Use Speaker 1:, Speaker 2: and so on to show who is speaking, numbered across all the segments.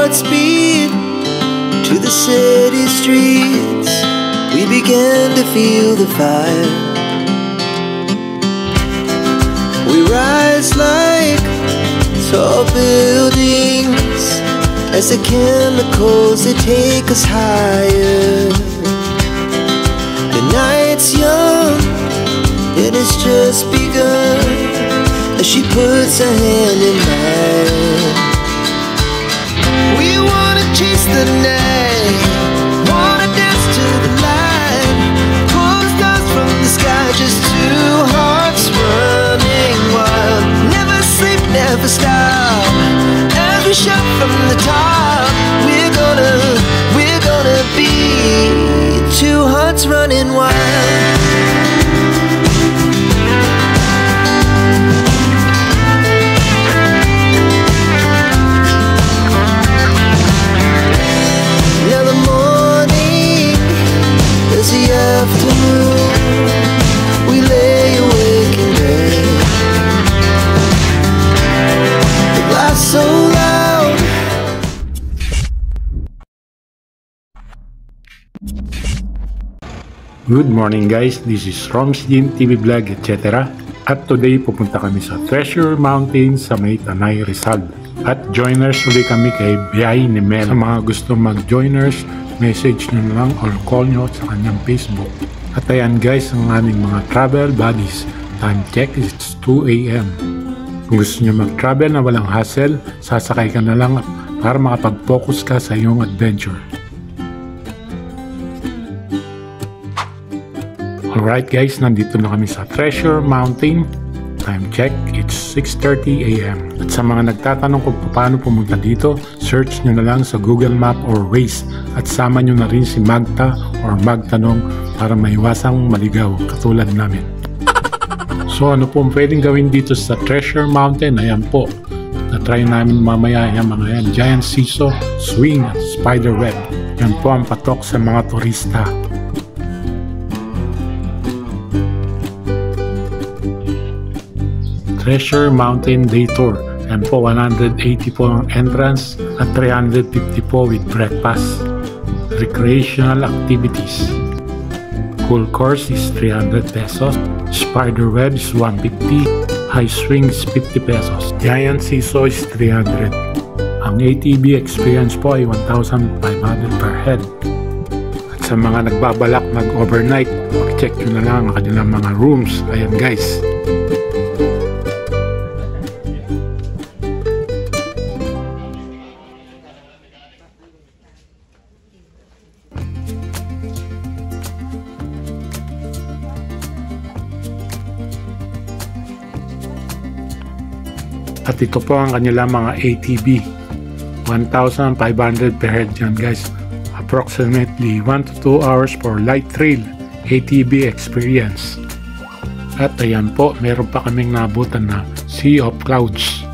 Speaker 1: hearts beat to the city streets. We began to feel the fire. We rise like tall buildings as the chemicals, they take us higher. The night's young, it has just begun, as she puts her hand in mine. We wanna chase the night, wanna dance to the light, pull the stars from the sky, just two hearts running wild. Never sleep, never stop, as we shout from the top. We're gonna be two hearts running wild.
Speaker 2: Good morning guys, this is Roms Jin TV Vlog etc. At today pupunta kami sa Treasure Mountain sa may Tanay, Rizal. At joiners ulit kami kay Biyay ni Mel. Sa mga gusto mag-joiners, message nyo na lang or call nyo sa kanyang Facebook. At ayan guys, ang aming mga travel buddies. Time check is 2 AM. Kung gusto nyo mag-travel na walang hassle, sasakay ka na lang para makapag-focus ka sa iyong adventure. Alright guys, nandito na kami sa Treasure Mountain. Time check, it's 6:30 AM. At sa mga nagtatanong kung paano pumunta dito, search nyo na lang sa Google Map or Waze. At sama nyo na rin si Magta or Magtanong para maiwasang maligaw katulad namin. So ano po pwedeng gawin dito sa Treasure Mountain? Ayan po, na-try namin mamaya yung mga yan, giant seesaw, swing at spider web. Yan po ang patok sa mga turista. Treasure Mountain Day Tour. Yan po, 180 po ang entrance at 350 po with breakfast. Recreational activities. Full course is 300 pesos. Spider web is 150. High swing is 50 pesos. Giant seesaw is 300. Ang ATV experience po ay 1,500 per head. At sa mga nagbabalak mag-overnight, mag-check nyo na lang ang kanilang mga rooms. Ayan guys. At ito po ang kanilang mga ATV. 1,500 per head yan guys. Approximately 1 to 2 hours for light trail ATV experience. At ayan po, meron pa kaming nabutan na Sea of Clouds.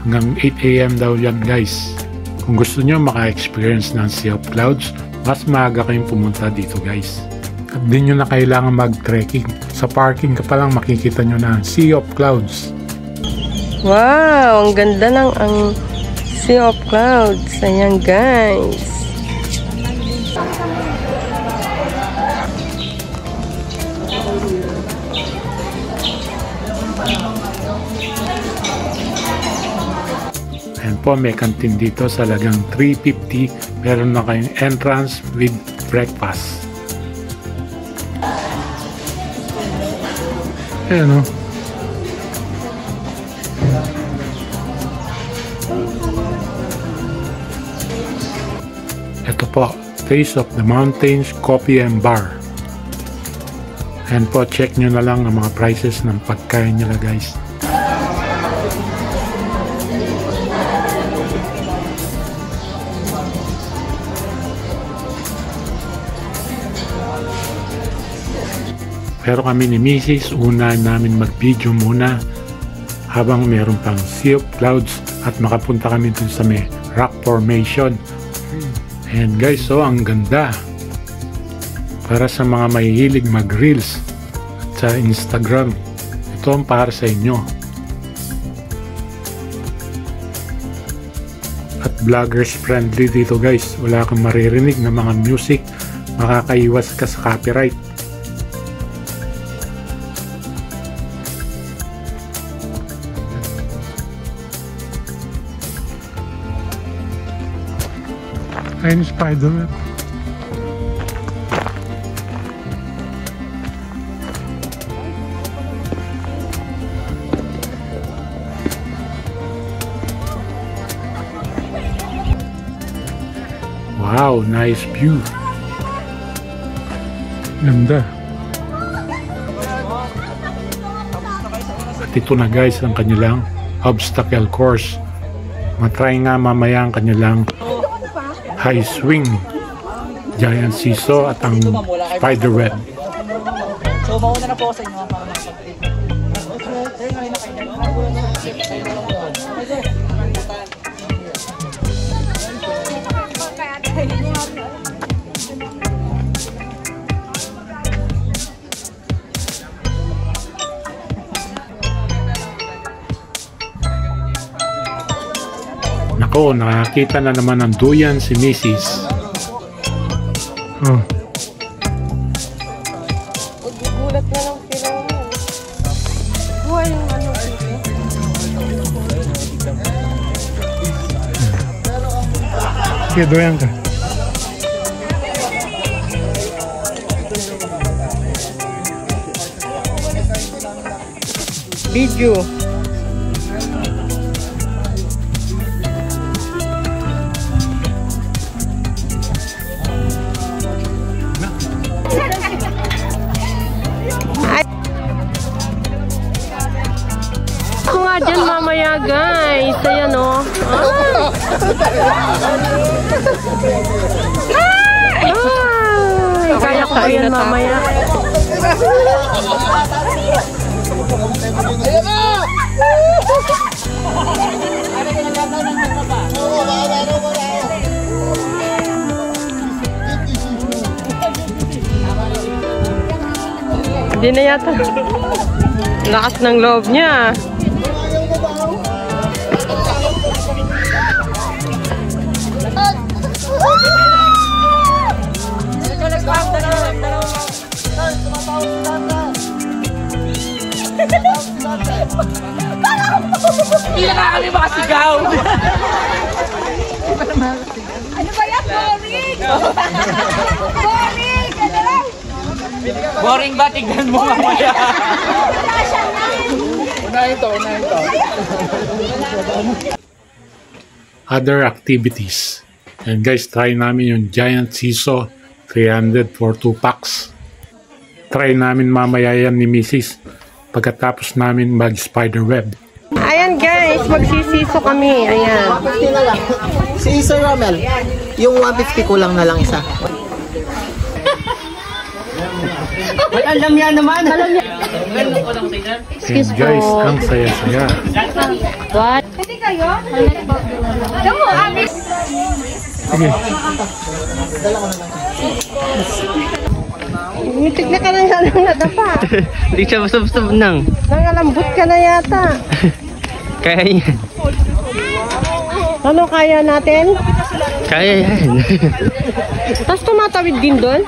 Speaker 2: Hanggang 8 AM daw yan guys. Kung gusto nyo maka-experience ng Sea of Clouds, mas maaga kayong pumunta dito guys. At di nyo na kailangan mag-trekking. Sa parking ka pa lang makikita nyo na Sea of Clouds.
Speaker 3: Wow! Ang ganda ng ang Sea of Clouds. Ayan guys.
Speaker 2: Ayan po, may kantin dito sa lagang 350. Meron na kayong entrance with breakfast. Ayan o. Ito po, Face of the Mountains Coffee and Bar. And po, check nyo na lang ang mga prices ng pagkain nila guys. Pero kami ni Mrs. una namin mag-video muna habang meron pang Sea of Clouds at makapunta kami dun sa may rock formation. And guys, so ang ganda. Para sa mga mahihilig mag-reels at sa Instagram, ito ang para sa inyo. at vloggers friendly dito guys. Wala kang maririnig na mga music, makakaiwas ka sa copyright. Ayun, Spider-Man. Wow, nice view. Ganda. At ito na guys ang kanilang obstacle course. Matry nga mamaya ang kanilang high swing, giant seesaw at ang spider web.
Speaker 4: So, mauna na po sa inyo para
Speaker 2: Nako, nakakita na naman ng duyan si Mrs. Oh.
Speaker 3: Gugulat na lang sila. Buhay yung ano sila.
Speaker 2: Sige, duyan ka.
Speaker 3: Video. Ako nga dyan mamaya guys. Ayan o. Ay, kaya ko ba yan mamaya? Hindi na yata. Lakas ng loob niya.
Speaker 4: Hindi na kami makasigaw!
Speaker 5: Ano ba yan? Boring! Boring! Ano lang?
Speaker 4: Boring ba? Tignan mo mamaya!
Speaker 2: Other activities. And guys, try namin yung giant seesaw 300 for 2 packs. Try namin mamaya yan ni Mrs. Pagkatapos namin mag spider web.
Speaker 3: Ayan guys, magsisiso kami. Ayan.
Speaker 6: 150 na lang. Si Sir Romel, yung 150 kulang na lang isa. Well, alam yan naman. Alam yan.
Speaker 2: And guys, ang saya-saya.
Speaker 3: What?
Speaker 5: Kasi kayo? Kamu, amis!
Speaker 2: Sige.
Speaker 3: Mitik na ka na nga ng nadapa.
Speaker 6: Hindi siya basab-sab nang.
Speaker 3: Nangalambot ka na yata.
Speaker 6: Kaya yan.
Speaker 3: Ano kaya natin?
Speaker 6: Kaya yan.
Speaker 3: Tapos tumatawid din doon?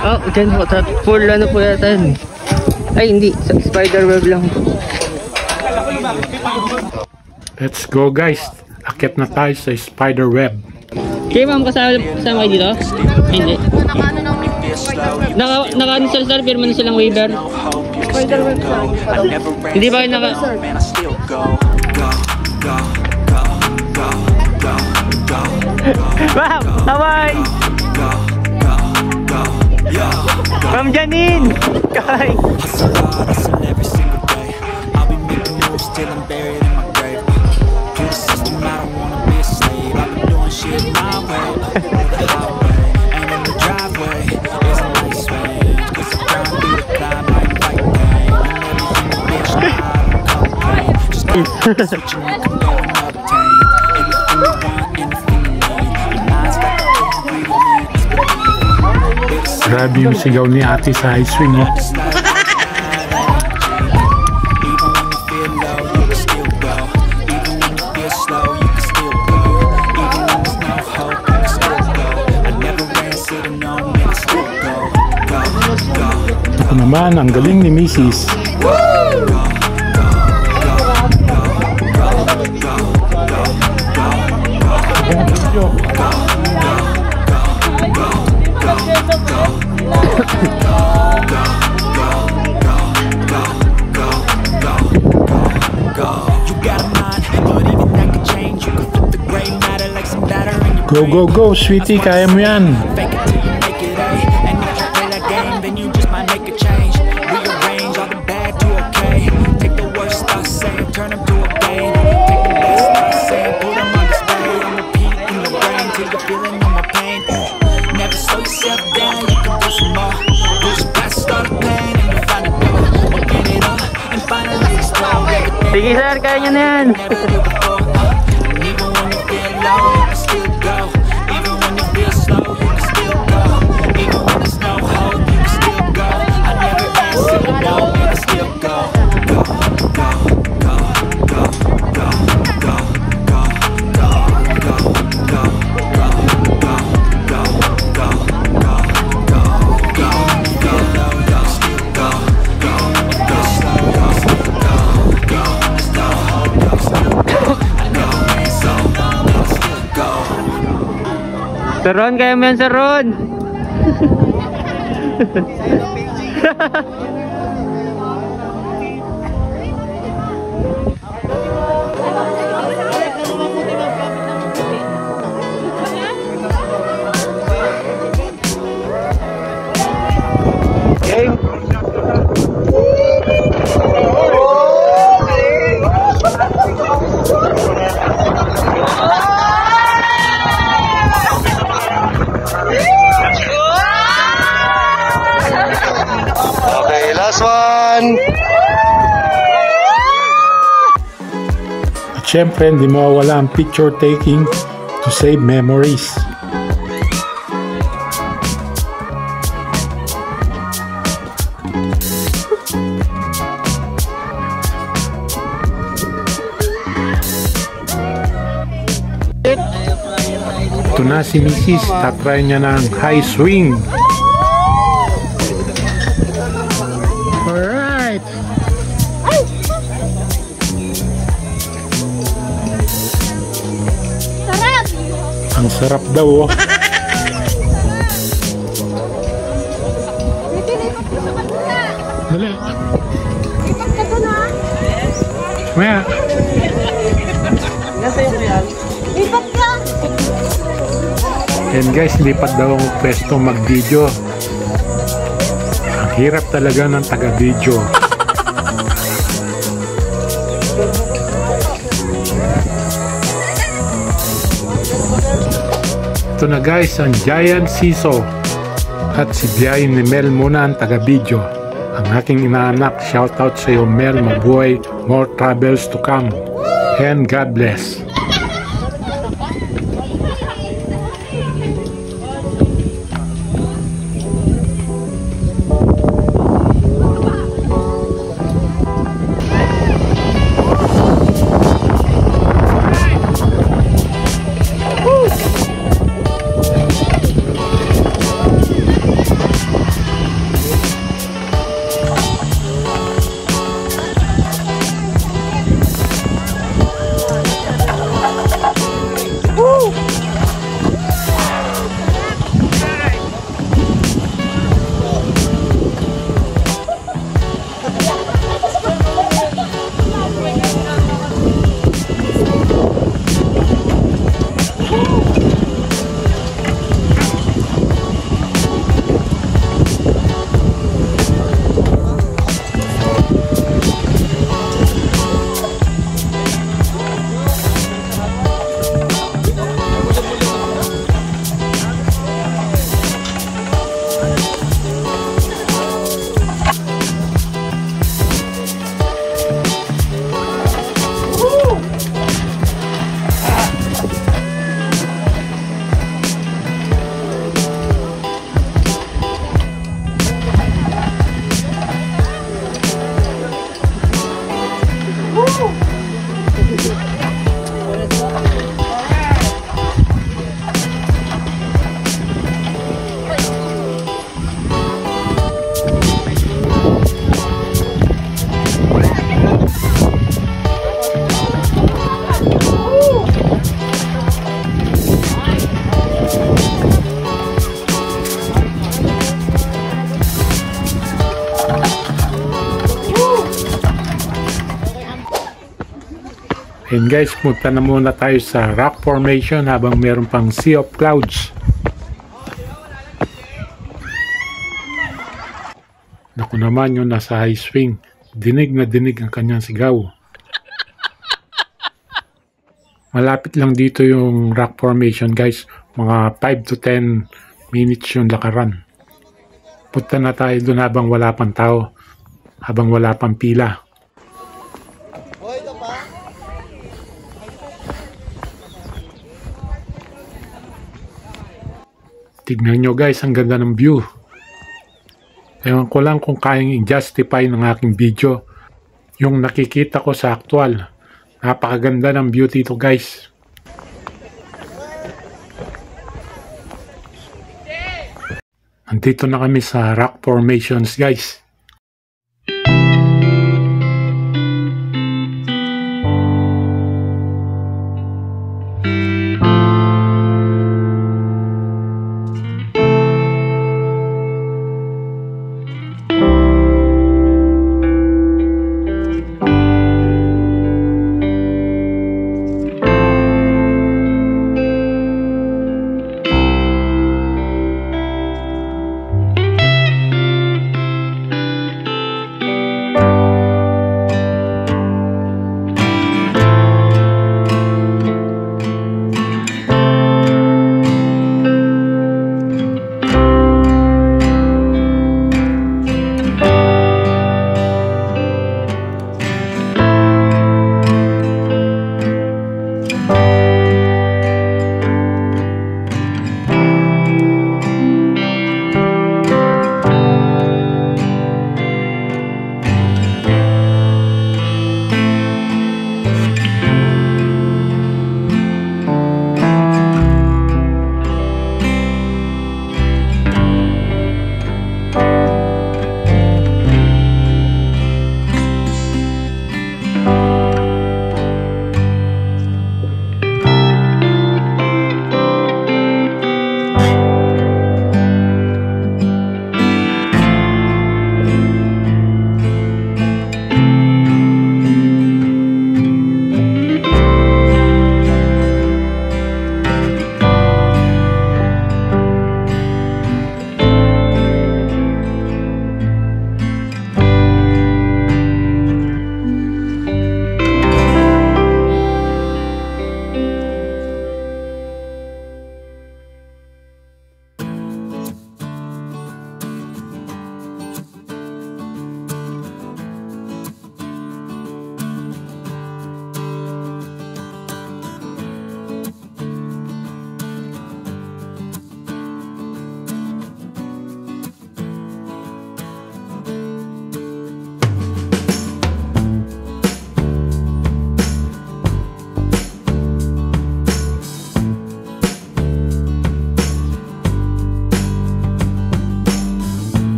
Speaker 6: Oh, dyan po. Full ano po yata yun. Ay, hindi. Spider web lang.
Speaker 2: Let's go guys. Akit na tayo sa spider web.
Speaker 6: Okay, ma'am, kasama kayo dito? Hindi. Naka-ano sir, pero man silang waiver. Hindi ba kayo naka... Wow! Hawaii! Ma'am Janine! Kay!
Speaker 2: Grabe yung sigaw ni ate sa high swing, oh. naman ang galing ni Mrs. Go, go, go, sweetie, kaya mo yan.
Speaker 6: Sige sir, kaya nyo na yan. Sir Ron, kaya mo yan, Sir Ron.
Speaker 1: Okay, last one.
Speaker 2: At syempre, hindi mawawala ang picture taking to save memories. Ito na si Mrs. Tatry niya ng high swing. Alright.
Speaker 5: Sarap!
Speaker 2: Ang sarap daw oh. Dali.
Speaker 5: Ipak ka doon ha?
Speaker 2: Maya.
Speaker 5: Ipak ka!
Speaker 2: And guys, lipat daw ang pwesto mag-video. Ang hirap talaga ng taga-video. Ito na guys, ang giant seesaw. At si Biay ni Mel muna ang taga-video. Ang aking inaanak, shoutout sa iyo Mel, mabuhay, more travels to come. And God bless. And guys, punta na muna tayo sa rock formation habang meron pang sea of clouds. Naku naman yung nasa high swing. Dinig na dinig ang kanyang sigaw. Malapit lang dito yung rock formation guys. Mga 5 to 10 minutes yung lakaran. Punta na tayo dun habang wala pang tao. Habang wala pang pila. Tignan nyo guys, ang ganda ng view. Ewan ko lang kung kayang i-justify ng aking video yung nakikita ko sa actual. Napakaganda ng view dito guys. Nandito na kami sa rock formations guys.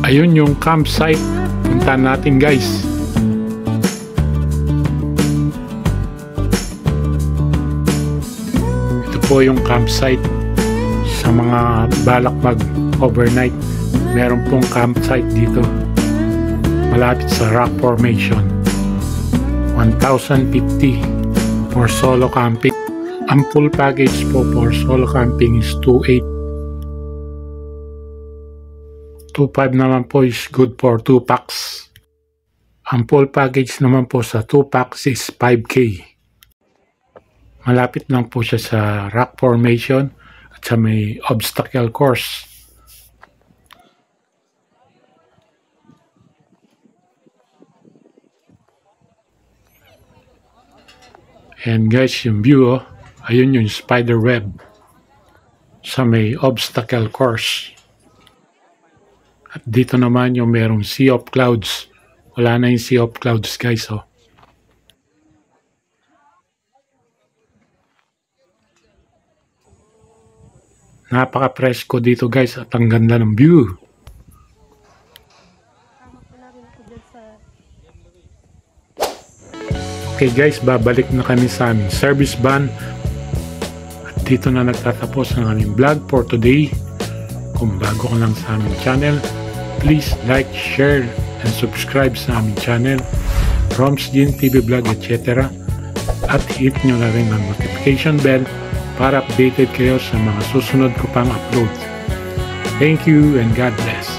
Speaker 2: Ayun yung campsite. Punta natin guys. Ito po yung campsite sa mga balak mag overnight. meron pong campsite dito malapit sa rock formation. 1,050 for solo camping. Ang full package po for solo camping is 2,800. 2,500 naman po is good for 2 packs. Ang full package naman po sa 2 packs is 5K. Malapit lang po siya sa rock formation at sa may obstacle course. And guys, yung view, ayun yung spider web sa may obstacle course. At dito naman yung merong Sea of Clouds. Wala na yung Sea of Clouds guys, oh. Napaka-presko dito guys at ang ganda ng view. Okay guys, babalik na kami sa aming service van. At dito na nagtatapos ang aming vlog for today. Kung bago ka lang sa aming channel, please like, share, and subscribe sa aming channel, Roms Gin TV Vlog, etc. At hit nyo na rin ang notification bell para updated kayo sa mga susunod ko pang upload. Thank you and God bless.